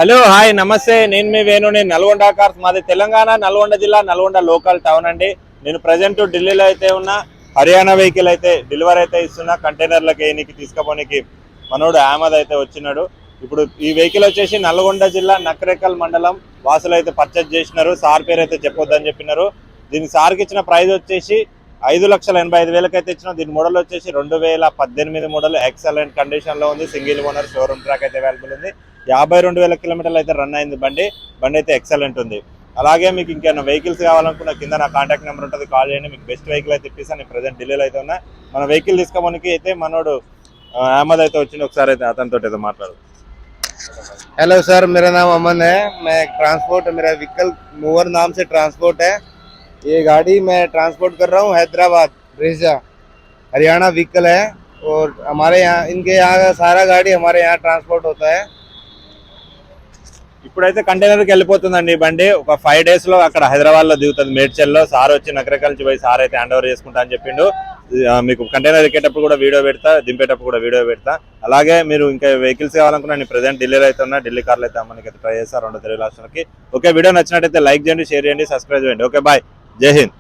Hello hi నమస్తే, నేను మీ వేణుని Nalgonda cars. మాది తెలంగాణ నల్గొండ జిల్లా నల్గొండ లోకల్ టౌన్ అండి. నేను ప్రజెంట్ ఢిల్లీలో అయితే ఉన్నా. హర్యానా వెహికల్ అయితే డెలివరీ అయితే ఇస్తున్నా. కంటైనర్లకి ఎనికి తీసుకుపోనికి మనోడు అహ్మద్ అయితే వచ్చినాడు. ఇప్పుడు ఈ వెహికల్ వచ్చేసి నల్గొండ జిల్లా నకరేకల్ మండలం వాసులు అయితే పర్చేజ్ చేసినారు. సార్ పేరు అయితే చెప్పొద్దని చెప్పినారు. దీనికి సార్కి ఇచ్చిన ప్రైస్ వచ్చేసి 5,85,000 అయితే ఇచ్చినాం. దీని మోడల్ వచ్చేసి 2018 మోడల్. ఎక్సలెంట్ కండిషన్ లో ఉంది. సింగిల్ ఓనర్, షోరూమ్ ట్రాక్ అయితే అవైలబుల్ ఉంది. 52,000 కిలోమీటర్లు అయితే రన్ అయింది బండి అయితే ఎక్సలెంట్ ఉంది. అలాగే మీకు ఇంకేమైనా వెహికల్స్ కావాలనుకున్న కింద నా కాంటాక్ట్ నెంబర్ ఉంటుంది, కాల్ చేయండి. మీకు బెస్ట్ వెహికల్ అయితే ఇప్పిస్తాను. నేను ప్రజెంట్ ఢిల్లీలో అయితే ఉన్నా. మన వెహికల్ తీసుకోవడానికి అయితే మనోడు అహ్మద్ అయితే వచ్చింది. ఒకసారి అయితే అతనితో ఏదో మాట్లాడు. हेलो सर, मेरा नाम अमन है। मैं ट्रांसपोर्ट, मेरा व्हीकल मूवर नाम से ट्रांसपोर्ट है। ये गाड़ी मैं ट्रांसपोर्ट कर रहा हूँ हैदराबाद ब्रेजा हरियाणा व्हीकल है। और हमारे यहाँ इनके यहाँ का सारा गाड़ी हमारे यहाँ ट्रांसपोर्ट होता है। ఇప్పుడైతే కంటైనర్కి వెళ్ళిపోతుందండి బండి. ఒక 5 days లో అక్కడ హైదరాబాద్ లో దిగుతుంది మేడ్చల్లో. సార్ వచ్చి నకరేకల్ నుంచి పోయి సార్ అయితే హ్యాండ్ ఓవర్ చేసుకుంటా అని చెప్పిండు. మీకు కంటైనర్ ఎక్కేటప్పుడు కూడా వీడియో పెడతా, దింపేటప్పుడు కూడా వీడియో పెడతా. అలాగే మీరు ఇంకా వెహికల్స్ కావాలనుకున్నా నేను ప్రజెంట్ ఢిల్లీలో అయితే ఉన్నా. ఢిల్లీ కార్లు అయితే అమ్మనికి అయితే ట్రై చేస్తారు 2 తెలుగు రాష్ట్రాలకి. ఓకే, వీడియో నచ్చినట్టయితే లైక్ చేయండి, షేర్ చేయండి, సబ్స్క్రైబ్ చేయండి. ఓకే, బాయ్, జై హింద్.